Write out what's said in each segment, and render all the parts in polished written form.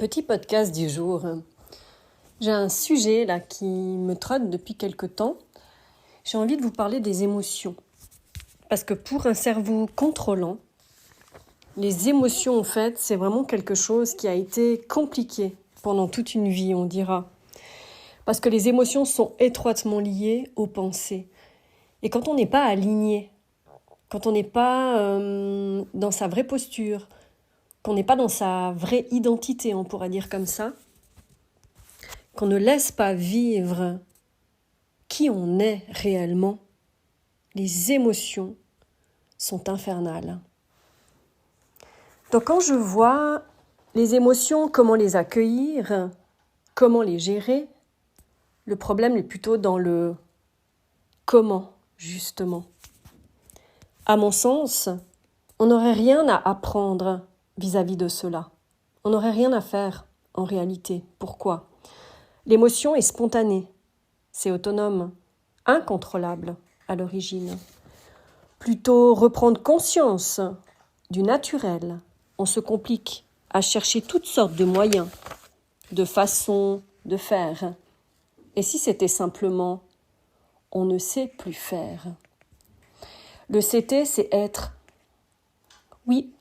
Petit podcast du jour. J'ai un sujet là qui me trotte depuis quelque temps. J'ai envie de vous parler des émotions. Parce que pour un cerveau contrôlant, les émotions en fait, c'est vraiment quelque chose qui a été compliqué pendant toute une vie, on dira. Parce que les émotions sont étroitement liées aux pensées. Et quand on n'est pas aligné, quand on n'est pas dans sa vraie posture, qu'on n'est pas dans sa vraie identité, on pourrait dire comme ça, qu'on ne laisse pas vivre qui on est réellement, les émotions sont infernales. Donc quand je vois les émotions, comment les accueillir, comment les gérer, le problème est plutôt dans le comment, justement. À mon sens, on n'aurait rien à apprendre vis-à-vis de cela. On n'aurait rien à faire, en réalité. Pourquoi ? L'émotion est spontanée, c'est autonome, incontrôlable à l'origine. Plutôt reprendre conscience du naturel, on se complique à chercher toutes sortes de moyens, de façons de faire. Et si c'était simplement « on ne sait plus faire ». Le CT, c'est être. Oui,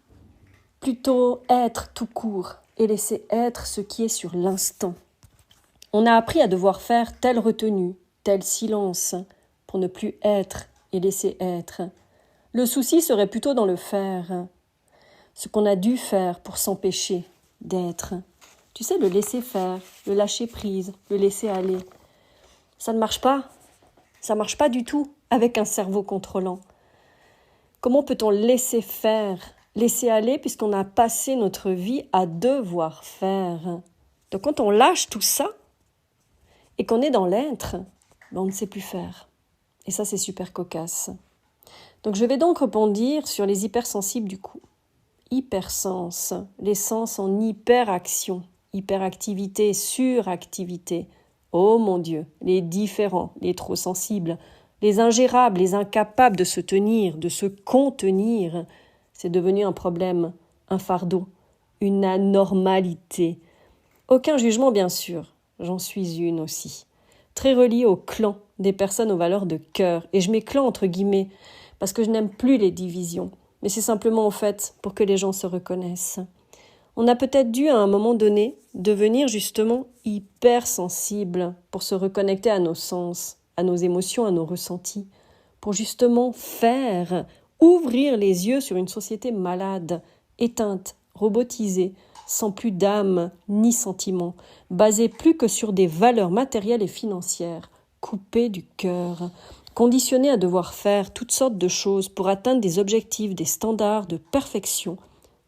plutôt être tout court et laisser être ce qui est sur l'instant. On a appris à devoir faire telle retenue, tel silence, pour ne plus être et laisser être. Le souci serait plutôt dans le faire, ce qu'on a dû faire pour s'empêcher d'être. Tu sais, le laisser faire, le lâcher prise, le laisser aller. Ça ne marche pas. Ça ne marche pas du tout avec un cerveau contrôlant. Comment peut-on laisser faire, laisser aller, puisqu'on a passé notre vie à devoir faire ? Donc quand on lâche tout ça, et qu'on est dans l'être, on ne sait plus faire. Et ça, c'est super cocasse. Donc je vais donc rebondir sur les hypersensibles du coup. Hypersens, les sens en hyperaction, hyperactivité, suractivité. Oh mon Dieu, les différents, les trop sensibles, les ingérables, les incapables de se tenir, de se contenir, c'est devenu un problème, un fardeau, une anormalité. Aucun jugement bien sûr, j'en suis une aussi. Très reliée au clan des personnes aux valeurs de cœur. Et je mets clan entre guillemets, parce que je n'aime plus les divisions. Mais c'est simplement en fait pour que les gens se reconnaissent. On a peut-être dû à un moment donné devenir justement hypersensible pour se reconnecter à nos sens, à nos émotions, à nos ressentis, pour justement faire, ouvrir les yeux sur une société malade, éteinte, robotisée, sans plus d'âme ni sentiment, basée plus que sur des valeurs matérielles et financières, coupée du cœur, conditionnée à devoir faire toutes sortes de choses pour atteindre des objectifs, des standards de perfection,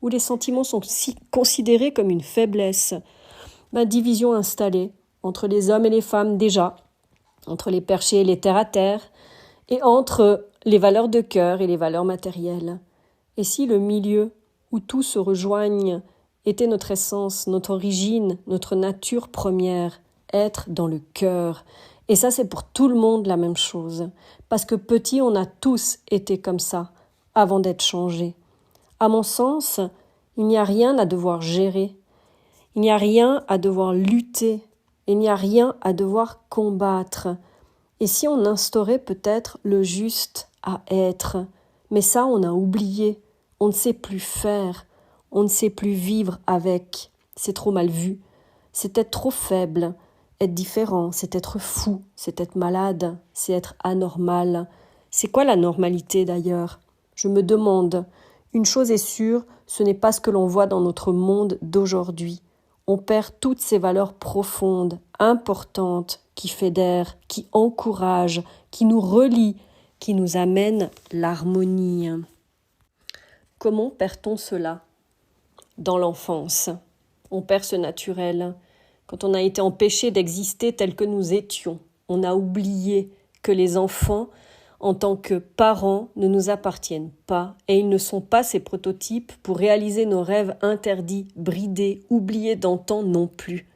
où les sentiments sont considérés comme une faiblesse. Division installée entre les hommes et les femmes déjà, entre les perchés et les terre-à-terre, et entre les valeurs de cœur et les valeurs matérielles. Et si le milieu où tout se rejoigne était notre essence, notre origine, notre nature première, être dans le cœur. Et ça, c'est pour tout le monde la même chose. Parce que petit, on a tous été comme ça, avant d'être changés. À mon sens, il n'y a rien à devoir gérer. Il n'y a rien à devoir lutter. Il n'y a rien à devoir combattre. Et si on instaurait peut-être le juste à être, mais ça, on a oublié. On ne sait plus faire. On ne sait plus vivre avec. C'est trop mal vu. C'est être trop faible. Être différent, c'est être fou. C'est être malade. C'est être anormal. C'est quoi la normalité d'ailleurs ? Je me demande. Une chose est sûre, ce n'est pas ce que l'on voit dans notre monde d'aujourd'hui. On perd toutes ces valeurs profondes, importantes, qui fédèrent, qui encouragent, qui nous relient, qui nous amènent l'harmonie. Comment perd-on cela ? Dans l'enfance, on perd ce naturel. Quand on a été empêché d'exister tel que nous étions, on a oublié que les enfants, en tant que parents, ne nous appartiennent pas et ils ne sont pas ces prototypes pour réaliser nos rêves interdits, bridés, oubliés d'antan non plus.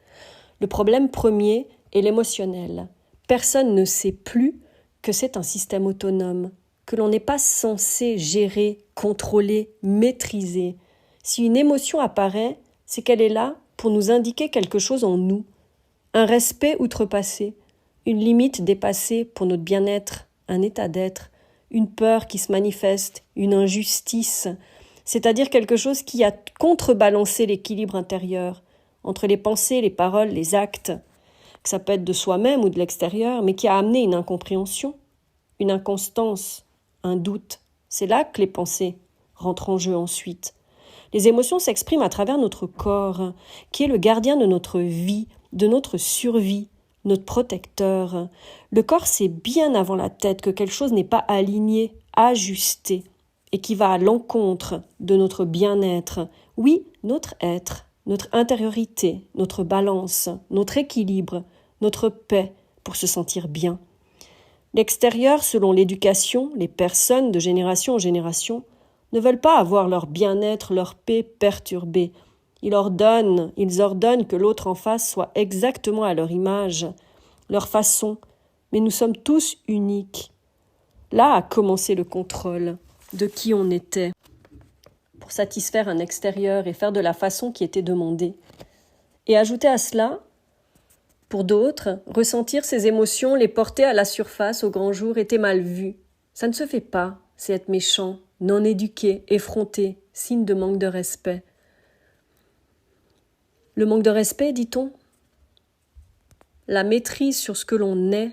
Le problème premier est l'émotionnel. Personne ne sait plus que c'est un système autonome, que l'on n'est pas censé gérer, contrôler, maîtriser. Si une émotion apparaît, c'est qu'elle est là pour nous indiquer quelque chose en nous, un respect outrepassé, une limite dépassée pour notre bien-être, un état d'être, une peur qui se manifeste, une injustice, c'est-à-dire quelque chose qui a contrebalancé l'équilibre intérieur entre les pensées, les paroles, les actes, que ça peut être de soi-même ou de l'extérieur, mais qui a amené une incompréhension, une inconstance, un doute. C'est là que les pensées rentrent en jeu ensuite. Les émotions s'expriment à travers notre corps, qui est le gardien de notre vie, de notre survie, notre protecteur. Le corps sait bien avant la tête que quelque chose n'est pas aligné, ajusté, et qui va à l'encontre de notre bien-être. Oui, notre être, notre intériorité, notre balance, notre équilibre, notre paix pour se sentir bien. L'extérieur, selon l'éducation, les personnes de génération en génération ne veulent pas avoir leur bien-être, leur paix perturbée. Ils ordonnent que l'autre en face soit exactement à leur image, leur façon, mais nous sommes tous uniques. Là a commencé le contrôle de qui on était, pour satisfaire un extérieur et faire de la façon qui était demandée. Et ajouter à cela, pour d'autres, ressentir ces émotions, les porter à la surface au grand jour était mal vu. Ça ne se fait pas, c'est être méchant, non éduqué, effronté, signe de manque de respect. Le manque de respect, dit-on? La maîtrise sur ce que l'on est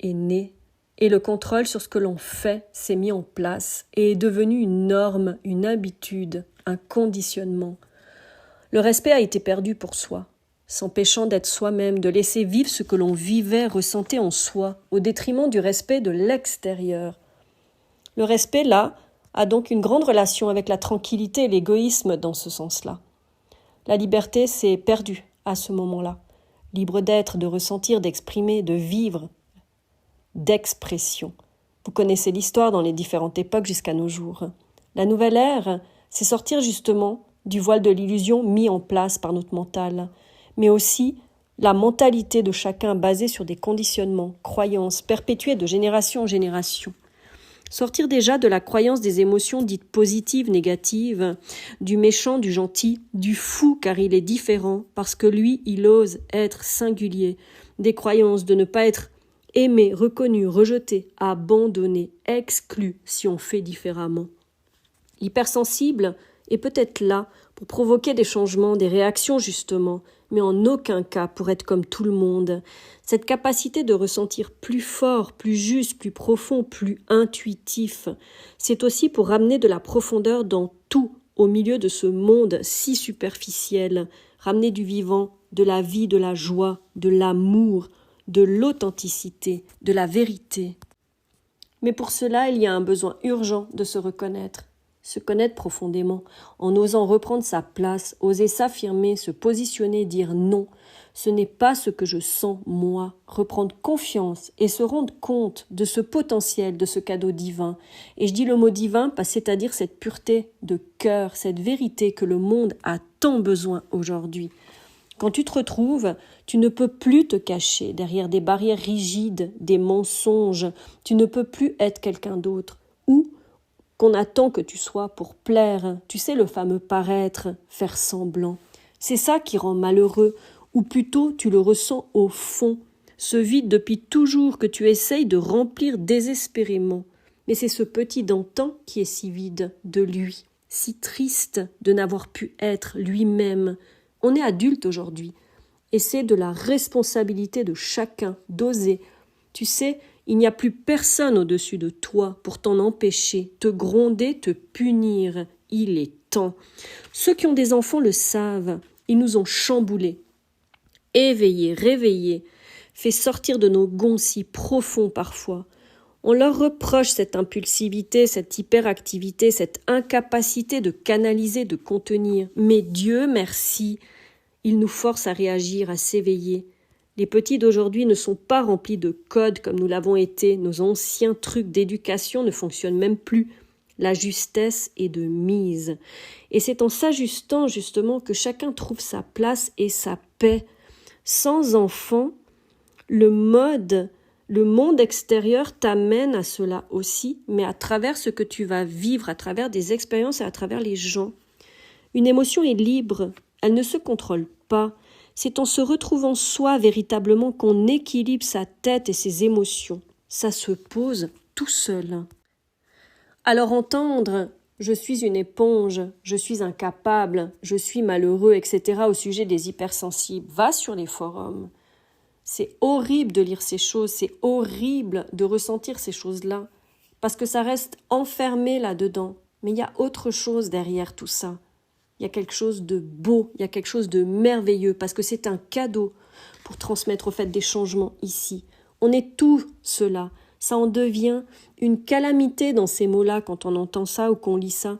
né, et le contrôle sur ce que l'on fait s'est mis en place et est devenu une norme, une habitude, un conditionnement. Le respect a été perdu pour soi, s'empêchant d'être soi-même, de laisser vivre ce que l'on vivait, ressentait en soi, au détriment du respect de l'extérieur. Le respect, là, a donc une grande relation avec la tranquillité et l'égoïsme dans ce sens-là. La liberté s'est perdue à ce moment-là, libre d'être, de ressentir, d'exprimer, de vivre, d'expression. Vous connaissez l'histoire dans les différentes époques jusqu'à nos jours. La nouvelle ère, c'est sortir justement du voile de l'illusion mis en place par notre mental, mais aussi la mentalité de chacun basée sur des conditionnements, croyances, perpétuées de génération en génération. Sortir déjà de la croyance des émotions dites positives, négatives, du méchant, du gentil, du fou car il est différent, parce que lui, il ose être singulier, des croyances de ne pas être aimé, reconnu, rejeté, abandonné, exclu si on fait différemment. L'hypersensible est peut-être là pour provoquer des changements, des réactions justement, mais en aucun cas pour être comme tout le monde. Cette capacité de ressentir plus fort, plus juste, plus profond, plus intuitif, c'est aussi pour ramener de la profondeur dans tout au milieu de ce monde si superficiel, ramener du vivant, de la vie, de la joie, de l'amour, de l'authenticité, de la vérité. Mais pour cela, il y a un besoin urgent de se connaître profondément, en osant reprendre sa place, oser s'affirmer, se positionner, dire non. Ce n'est pas ce que je sens, moi. Reprendre confiance et se rendre compte de ce potentiel, de ce cadeau divin. Et je dis le mot divin, c'est-à-dire cette pureté de cœur, cette vérité que le monde a tant besoin aujourd'hui. Quand tu te retrouves, tu ne peux plus te cacher derrière des barrières rigides, des mensonges. Tu ne peux plus être quelqu'un d'autre. Ou qu'on attend que tu sois pour plaire. Tu sais, le fameux paraître, faire semblant. C'est ça qui rend malheureux, ou plutôt tu le ressens au fond, ce vide depuis toujours que tu essayes de remplir désespérément. Mais c'est ce petit d'antan qui est si vide de lui, si triste de n'avoir pu être lui-même. On est adulte aujourd'hui, et c'est de la responsabilité de chacun d'oser. Tu sais, il n'y a plus personne au-dessus de toi pour t'en empêcher, te gronder, te punir. Il est temps. Ceux qui ont des enfants le savent, ils nous ont chamboulés, éveillés, réveillés, fait sortir de nos gonds si profonds parfois. On leur reproche cette impulsivité, cette hyperactivité, cette incapacité de canaliser, de contenir. Mais Dieu merci, il nous force à réagir, à s'éveiller. Les petits d'aujourd'hui ne sont pas remplis de codes comme nous l'avons été. Nos anciens trucs d'éducation ne fonctionnent même plus. La justesse est de mise. Et c'est en s'ajustant justement que chacun trouve sa place et sa paix. Sans enfant, le monde extérieur t'amène à cela aussi, mais à travers ce que tu vas vivre, à travers des expériences et à travers les gens. Une émotion est libre, Elle ne se contrôle pas. C'est en se retrouvant soi véritablement qu'on équilibre sa tête et ses émotions. Ça se pose tout seul. Alors entendre « je suis une éponge, je suis incapable, je suis malheureux, etc. » au sujet des hypersensibles, va sur les forums. C'est horrible de lire ces choses, c'est horrible de ressentir ces choses-là, parce que ça reste enfermé là-dedans. Mais il y a autre chose derrière tout ça. Il y a quelque chose de beau, il y a quelque chose de merveilleux, parce que c'est un cadeau pour transmettre au fait des changements ici. On est tout cela. Ça en devient une calamité dans ces mots-là quand on entend ça ou qu'on lit ça.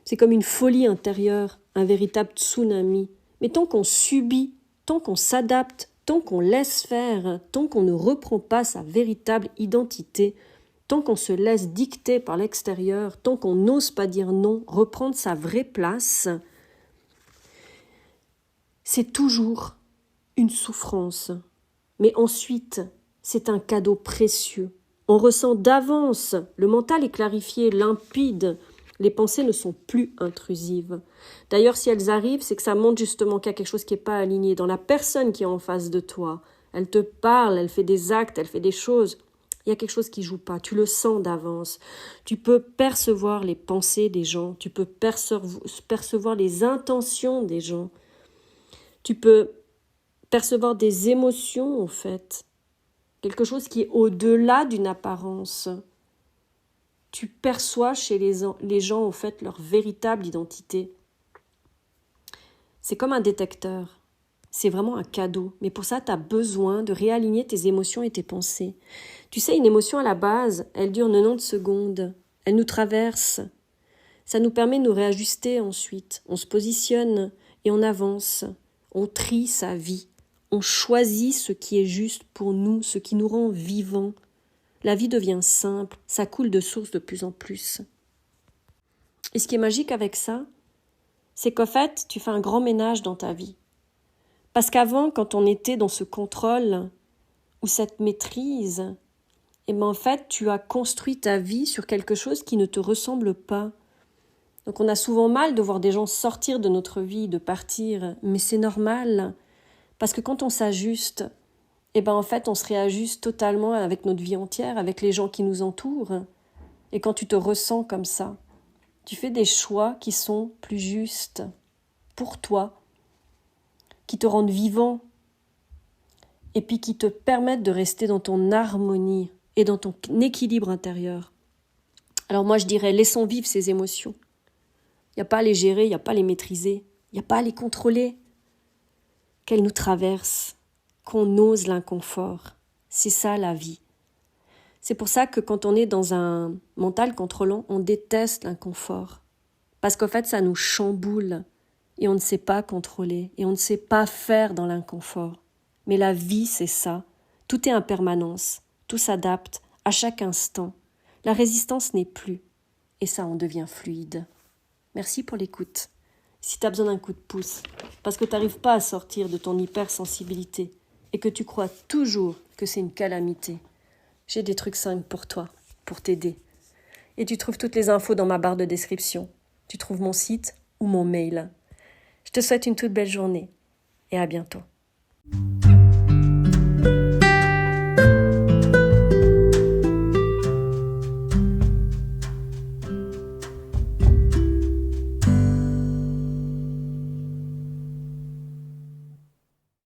C'est comme une folie intérieure, un véritable tsunami. Mais tant qu'on subit, tant qu'on s'adapte, tant qu'on laisse faire, tant qu'on ne reprend pas sa véritable identité, tant qu'on se laisse dicter par l'extérieur, tant qu'on n'ose pas dire non, reprendre sa vraie place, c'est toujours une souffrance. Mais ensuite, c'est un cadeau précieux. On ressent d'avance, le mental est clarifié, limpide, les pensées ne sont plus intrusives. D'ailleurs, si elles arrivent, c'est que ça montre justement qu'il y a quelque chose qui n'est pas aligné dans la personne qui est en face de toi. Elle te parle, elle fait des actes, elle fait des choses. Il y a quelque chose qui ne joue pas, tu le sens d'avance. Tu peux percevoir les pensées des gens, tu peux percevoir les intentions des gens. Tu peux percevoir des émotions, en fait. Quelque chose qui est au-delà d'une apparence. Tu perçois chez les gens, en fait, leur véritable identité. C'est comme un détecteur. C'est vraiment un cadeau. Mais pour ça, tu as besoin de réaligner tes émotions et tes pensées. Tu sais, une émotion à la base, elle dure 90 secondes. Elle nous traverse. Ça nous permet de nous réajuster ensuite. On se positionne et on avance. On trie sa vie. On choisit ce qui est juste pour nous, ce qui nous rend vivants. La vie devient simple, ça coule de source de plus en plus. Et ce qui est magique avec ça, c'est qu'en fait, tu fais un grand ménage dans ta vie. Parce qu'avant, quand on était dans ce contrôle ou cette maîtrise, en fait, tu as construit ta vie sur quelque chose qui ne te ressemble pas. Donc on a souvent mal de voir des gens sortir de notre vie, de partir, mais c'est normal. Parce que quand on s'ajuste, en fait, on se réajuste totalement avec notre vie entière, avec les gens qui nous entourent. Et quand tu te ressens comme ça, tu fais des choix qui sont plus justes pour toi, qui te rendent vivant, et puis qui te permettent de rester dans ton harmonie et dans ton équilibre intérieur. Alors moi, je dirais, laissons vivre ces émotions. Il n'y a pas à les gérer, il n'y a pas à les maîtriser, il n'y a pas à les contrôler. Qu'elles nous traversent, qu'on ose l'inconfort. C'est ça la vie. C'est pour ça que quand on est dans un mental contrôlant, on déteste l'inconfort. Parce qu'en fait, ça nous chamboule et on ne sait pas contrôler et on ne sait pas faire dans l'inconfort. Mais la vie, c'est ça. Tout est impermanence, tout s'adapte à chaque instant. La résistance n'est plus et ça en devient fluide. Merci pour l'écoute. Si tu as besoin d'un coup de pouce, parce que tu n'arrives pas à sortir de ton hypersensibilité et que tu crois toujours que c'est une calamité, j'ai des trucs simples pour toi, pour t'aider. Et tu trouves toutes les infos dans ma barre de description. Tu trouves mon site ou mon mail. Je te souhaite une toute belle journée et à bientôt.